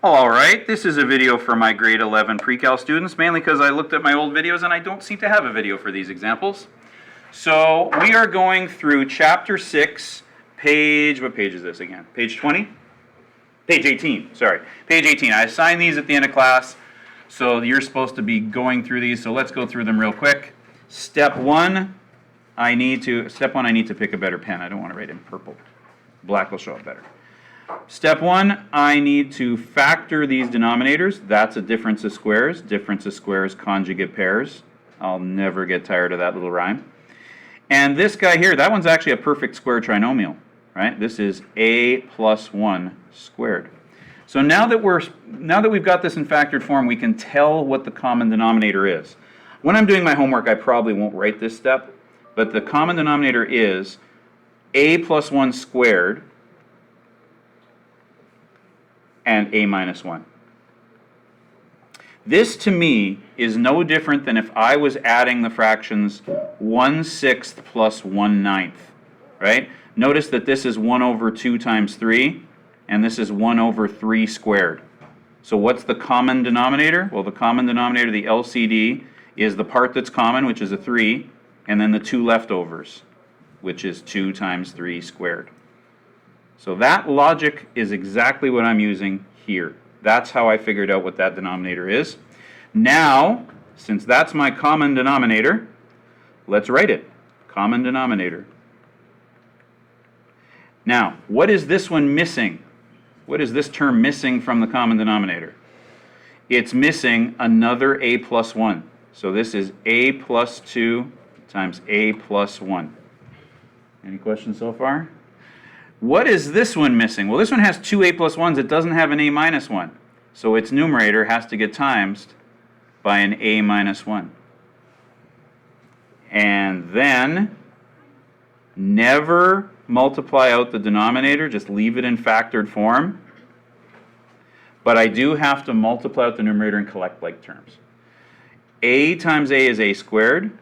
Alright, this is a video for my grade 11 pre-cal students, mainly because I looked at my old videos and I don't seem to have a video for these examples. So we are going through chapter 6, what page is this again? Page 20? Page 18, sorry. Page 18. I assigned these at the end of class, so you're supposed to be going through these, so let's go through them real quick. Step 1, I need to pick a better pen. I don't want to write in purple. Black will show up better. Step 1, I need to factor these denominators. That's a difference of squares. Difference of squares, conjugate pairs. I'll never get tired of that little rhyme. And this guy here, that one's actually a perfect square trinomial, right? This is a plus 1 squared. So now that we've got this in factored form, we can tell what the common denominator is. When I'm doing my homework, I probably won't write this step, but the common denominator is a plus 1 squared and a minus 1. This to me is no different than if I was adding the fractions 1/6 plus 1/9, right? Notice that this is 1 over 2 times 3, and this is 1 over 3 squared. So what's the common denominator? Well, the common denominator, the LCD, is the part that's common, which is a 3, and then the 2 leftovers, which is 2 times 3 squared. So that logic is exactly what I'm using here. That's how I figured out what that denominator is. Now, since that's my common denominator, let's write it. Common denominator. Now, what is this one missing? What is this term missing from the common denominator? It's missing another a plus 1. So this is a plus 2 times a plus 1. Any questions so far? What is this one missing? Well, this one has two a plus 1s. It doesn't have an a minus 1. So its numerator has to get times by an a minus 1. And then never multiply out the denominator. Just leave it in factored form. But I do have to multiply out the numerator and collect like terms. A times a is a squared.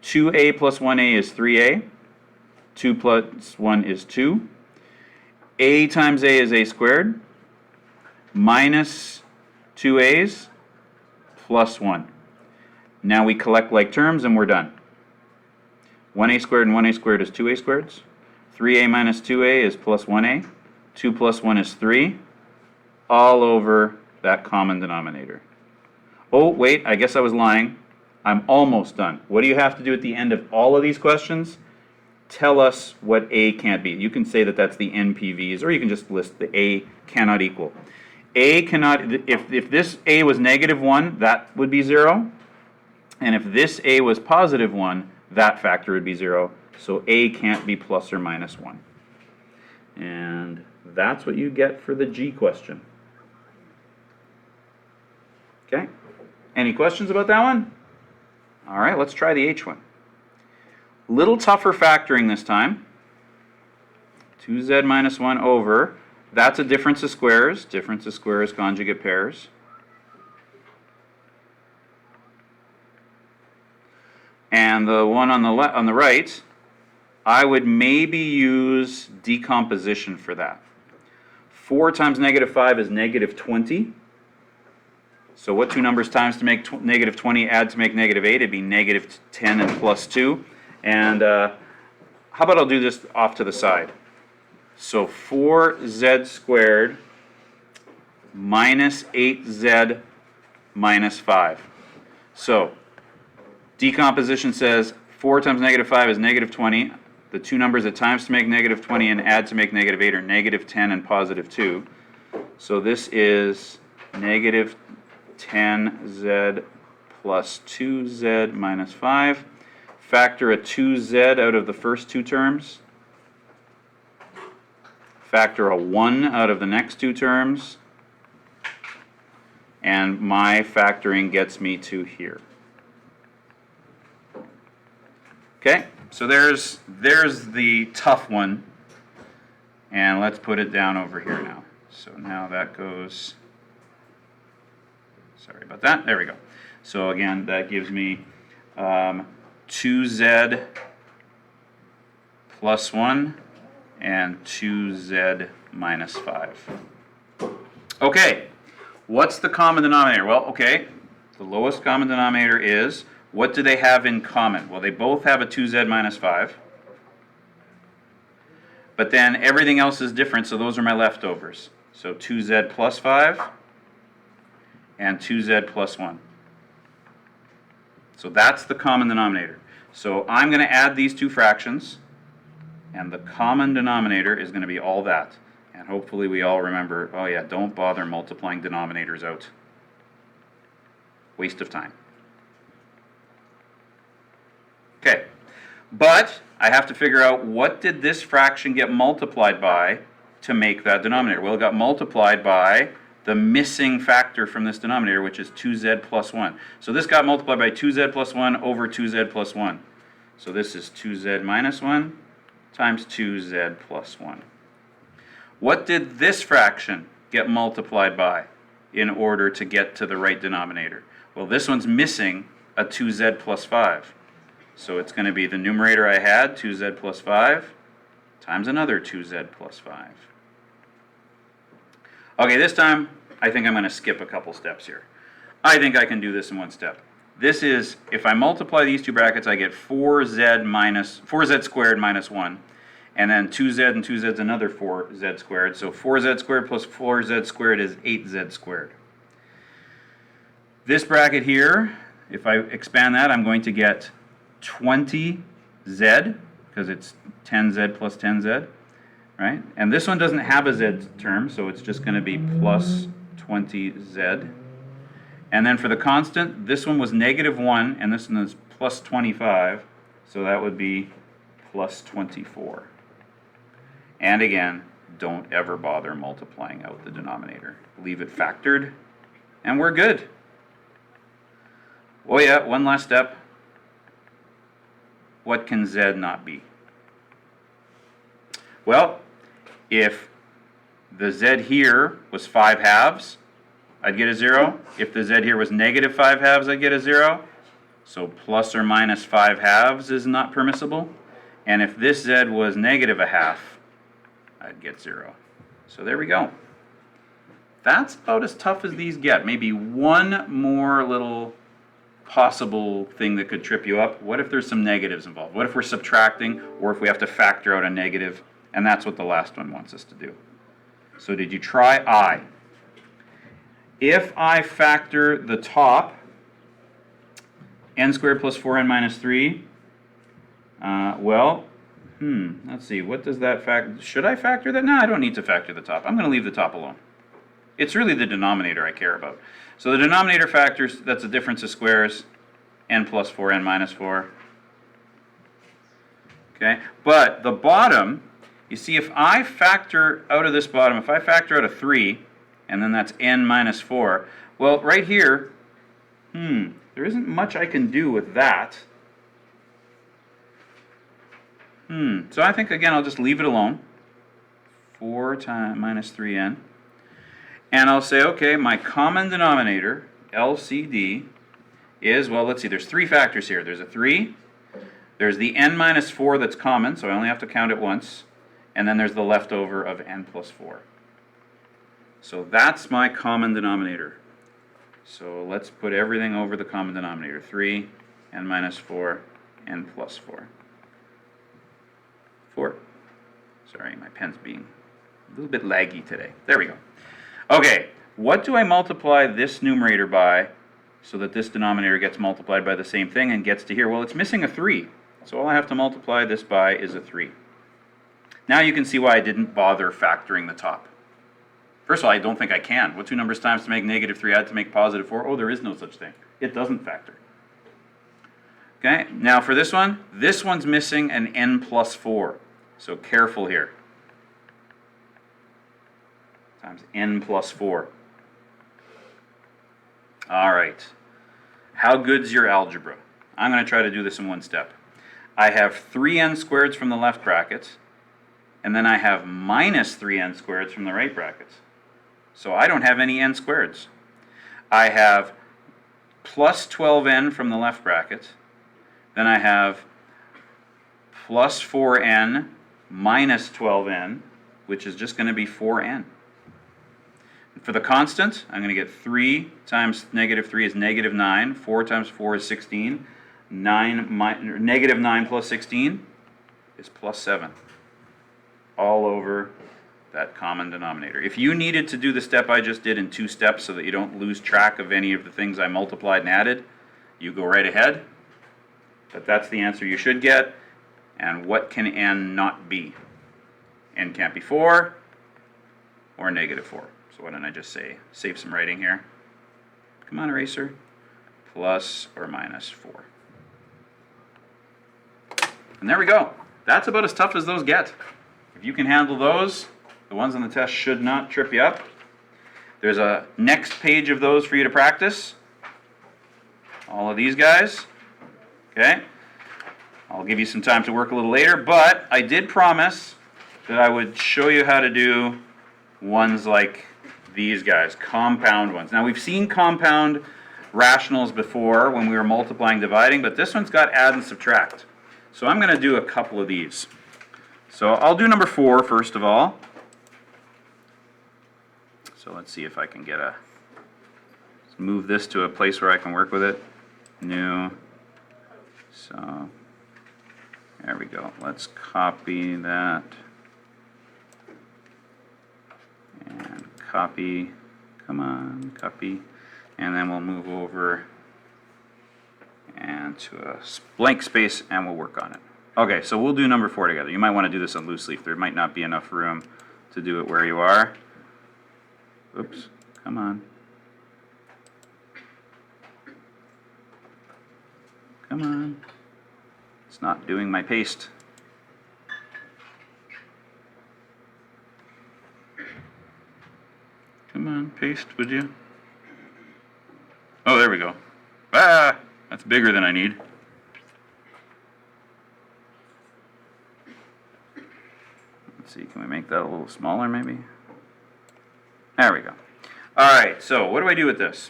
2a plus 1a is 3a. 2 plus 1 is 2. A times a is a squared, minus 2a's, plus 1. Now we collect like terms and we're done. 1a squared and 1a squared is 2a squareds. 3a minus 2a is plus 1a. 2 plus 1 is 3, all over that common denominator. Oh, wait, I guess I was lying. I'm almost done. What do you have to do at the end of all of these questions? Tell us what a can't be. You can say that that's the NPVs, or you can just list the a cannot equal. A cannot, if this a was negative 1, that would be 0. And if this a was positive 1, that factor would be 0. So a can't be plus or minus 1. And that's what you get for the G question. Okay? Any questions about that one? All right, let's try the H one. Little tougher factoring this time. 2z minus 1 over, that's a difference of squares. Difference of squares, conjugate pairs. And the one on the right, I would maybe use decomposition for that. 4 times negative 5 is negative 20. So what two numbers times to make negative 20 add to make negative 8? It'd be negative 10 and plus 2. And how about I'll do this off to the side. So 4z squared minus 8z minus 5. So decomposition says 4 times negative 5 is negative 20. The two numbers that times to make negative 20 and add to make negative 8 are negative 10 and positive 2. So this is negative 10z plus 2z minus 5. Factor a 2z out of the first two terms. Factor a 1 out of the next two terms. And my factoring gets me to here. Okay, so there's the tough one. And let's put it down over here now. So now that goes, sorry about that, there we go. So again, that gives me 2z plus 1 and 2z minus 5. Okay, What's the common denominator? Well, okay, the lowest common denominator is, what do they have in common? Well, they both have a 2z minus 5. But then everything else is different, so those are my leftovers. So 2z plus 5 and 2z plus 1. So that's the common denominator. So I'm going to add these two fractions, and the common denominator is going to be all that. And hopefully we all remember, oh yeah, don't bother multiplying denominators out. Waste of time. Okay, but I have to figure out, what did this fraction get multiplied by to make that denominator? Well, it got multiplied by the missing factor from this denominator, which is 2z plus 1. So this got multiplied by 2z plus 1 over 2z plus 1. So this is 2z minus 1 times 2z plus 1. What did this fraction get multiplied by in order to get to the right denominator? Well, this one's missing a 2z plus 5. So it's going to be the numerator I had, 2z plus 5, times another 2z plus 5. Okay, this time I think I'm going to skip a couple steps here. I think I can do this in one step. This is, if I multiply these two brackets, I get 4z squared minus 1. And then 2z and 2z is another 4z squared. So 4z squared plus 4z squared is 8z squared. This bracket here, if I expand that, I'm going to get 20z, because it's 10z plus 10z, right? And this one doesn't have a z term, so it's just going to be plus 20z. And then for the constant, this one was negative 1, and this one is plus 25, so that would be plus 24. And again, don't ever bother multiplying out the denominator. Leave it factored, and we're good. Oh yeah, one last step. What can z not be? Well, if the z here was 5 halves, I'd get a 0. If the z here was negative 5 halves, I'd get a 0. So plus or minus 5 halves is not permissible. And if this z was negative a half, I'd get 0. So there we go. That's about as tough as these get. Maybe one more little possible thing that could trip you up. What if there's some negatives involved? What if we're subtracting, or if we have to factor out a negative? And that's what the last one wants us to do. So did you try I? If I factor the top, n squared plus 4n minus 3, let's see, what does that factor? Should I factor that? No, I don't need to factor the top. I'm going to leave the top alone. It's really the denominator I care about. So the denominator factors, that's the difference of squares, n plus 4, n minus 4. Okay, but the bottom, you see, if I factor out of this bottom, if I factor out a 3, and then that's n minus 4, well, right here, there isn't much I can do with that. So I think, again, I'll just leave it alone. 4 times minus 3n. And I'll say, okay, my common denominator, LCD, is, well, let's see, there's 3 factors here. There's a 3, there's the n minus 4 that's common, so I only have to count it once, and then there's the leftover of n plus 4. So that's my common denominator. So let's put everything over the common denominator. 3, n minus 4, n plus 4. 4. Sorry, my pen's being a little bit laggy today. There we go. Okay, what do I multiply this numerator by so that this denominator gets multiplied by the same thing and gets to here? Well, it's missing a 3. So all I have to multiply this by is a 3. Now you can see why I didn't bother factoring the top. First of all, I don't think I can. What 2 numbers times to make negative 3 add to make positive 4? Oh, there is no such thing. It doesn't factor. Okay, now for this one's missing an n plus 4. So careful here. Times n plus 4. All right. How good's your algebra? I'm going to try to do this in one step. I have 3n squareds from the left bracket, and then I have minus 3n squareds from the right bracket. So I don't have any n squareds. I have plus 12n from the left bracket, then I have plus 4n minus 12n, which is just going to be 4n. For the constant, I'm going to get 3 times negative 3 is negative 9. 4 times 4 is 16. Negative 9 plus 16 is plus 7. All over that common denominator. If you needed to do the step I just did in 2 steps so that you don't lose track of any of the things I multiplied and added, you go right ahead. But that's the answer you should get. And what can n not be? N can't be 4 or negative 4. So why don't I just say, save some writing here. Come on, eraser. Plus or minus 4. And there we go. That's about as tough as those get. If you can handle those, the ones on the test should not trip you up. There's a next page of those for you to practice. All of these guys. Okay? I'll give you some time to work a little later, but I did promise that I would show you how to do ones like these guys, compound ones. Now we've seen compound rationals before when we were multiplying, dividing, but this one's got add and subtract. So I'm going to do a couple of these. So I'll do number 4 first of all. So let's see if I can let's move this to a place where I can work with it. New. So there we go. Let's copy that. And copy. Come on, copy. And then we'll move over and to a blank space and we'll work on it. Okay, so we'll do number 4 together. You might want to do this on loose leaf. There might not be enough room to do it where you are. Oops, come on. Come on. It's not doing my paste. Come on, paste, would you? Oh, there we go. Ah, that's bigger than I need. Let's see, can we make that a little smaller maybe? There we go. All right, so what do I do with this?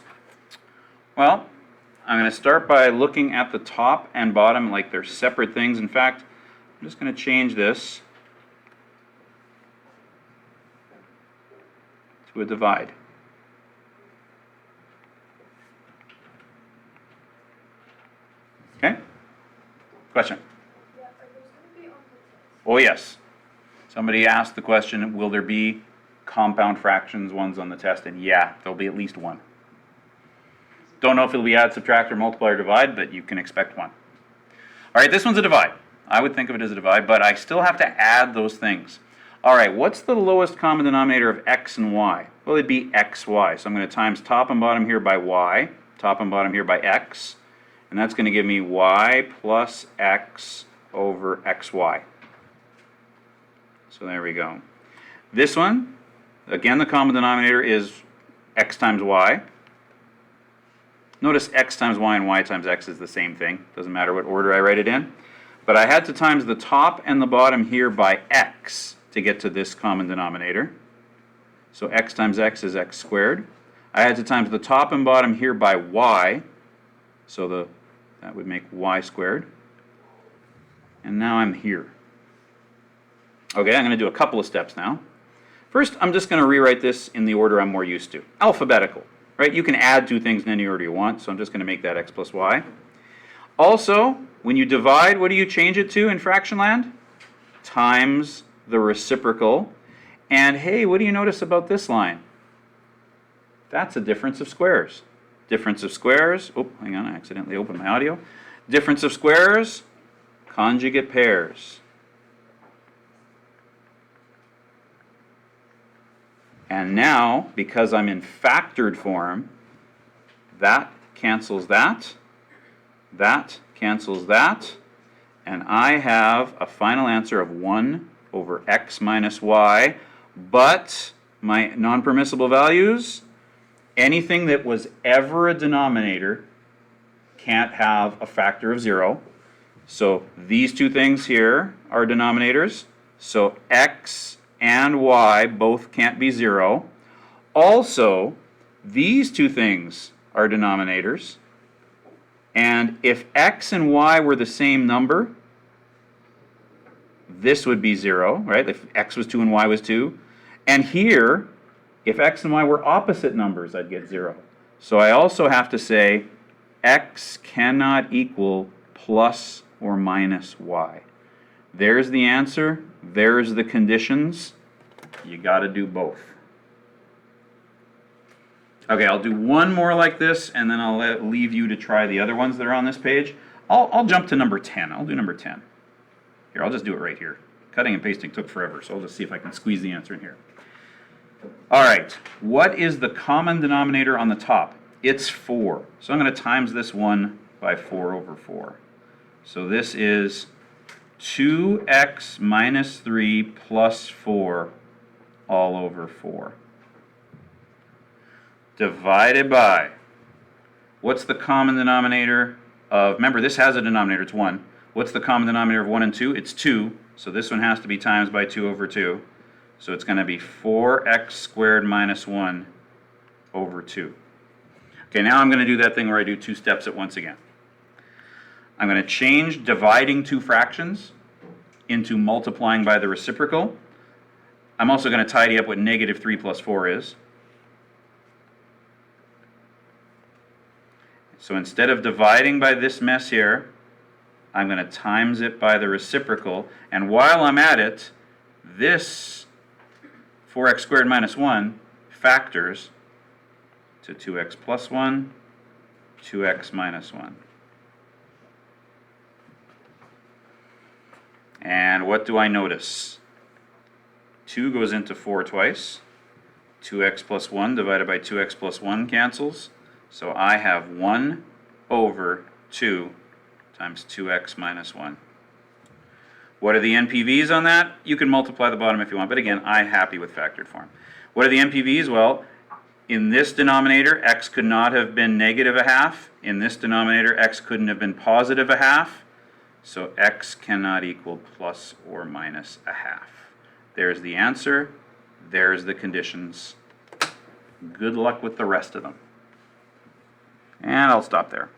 Well, I'm going to start by looking at the top and bottom like they're separate things. In fact, I'm just going to change this to a divide. Okay? Question? Yeah, are those going to be on the test? Oh, yes. Somebody asked the question, will there be compound fractions ones on the test? And yeah, there'll be at least one. Don't know if it'll be add, subtract, or multiply, or divide, but you can expect one. All right, this one's a divide. I would think of it as a divide, but I still have to add those things. All right, what's the lowest common denominator of x and y? Well, it'd be xy. So I'm going to times top and bottom here by y, top and bottom here by x, and that's going to give me y plus x over xy. So there we go. This one, again, the common denominator is x times y. Notice x times y and y times x is the same thing. Doesn't matter what order I write it in. But I had to times the top and the bottom here by x to get to this common denominator. So x times x is x squared. I had to times the top and bottom here by y. So that would make y squared. And now I'm here. Okay, I'm going to do a couple of steps now. First, I'm just going to rewrite this in the order I'm more used to. Alphabetical. Right? You can add two things in any order you want, so I'm just going to make that x plus y. Also, when you divide, what do you change it to in fraction land? Times the reciprocal. And hey, what do you notice about this line? That's a difference of squares. Difference of squares, oh, hang on, I accidentally opened my audio. Difference of squares, conjugate pairs. And now, because I'm in factored form, that cancels that cancels that, and I have a final answer of 1 over x minus y, but my non-permissible values, anything that was ever a denominator can't have a factor of 0. So these two things here are denominators, so x and y both can't be 0. Also, these two things are denominators. And if x and y were the same number, this would be 0, right? If x was 2 and y was 2. And here, If x and y were opposite numbers, I'd get 0. So I also have to say x cannot equal plus or minus y. There's the answer. There's the conditions. You got to do both. Okay, I'll do one more like this, and then I'll leave you to try the other ones that are on this page. I'll jump to number 10. I'll do number 10. Here, I'll just do it right here. Cutting and pasting took forever, so I'll just see if I can squeeze the answer in here. All right, what is the common denominator on the top? It's 4. So I'm going to times this one by 4 over 4. So this is 2x minus 3 plus 4 all over 4. Divided by, what's the common denominator of, remember this has a denominator, it's 1. What's the common denominator of 1 and 2? It's 2. So this one has to be times by 2 over 2. So it's going to be 4x squared minus 1 over 2. Okay, now I'm going to do that thing where I do 2 steps at once again. I'm going to change dividing two fractions into multiplying by the reciprocal. I'm also going to tidy up what negative 3 plus 4 is. So instead of dividing by this mess here, I'm going to times it by the reciprocal. And while I'm at it, this 4x squared minus 1 factors to 2x plus 1, 2x minus 1. And what do I notice? 2 goes into 4 twice. 2x plus 1 divided by 2x plus 1 cancels. So I have 1 over 2 times 2x minus 1. What are the NPVs on that? You can multiply the bottom if you want, but again, I'm happy with factored form. What are the NPVs? Well, in this denominator, x could not have been negative a half. In this denominator, x couldn't have been positive a half. So x cannot equal plus or minus a half. There's the answer. There's the conditions. Good luck with the rest of them. And I'll stop there.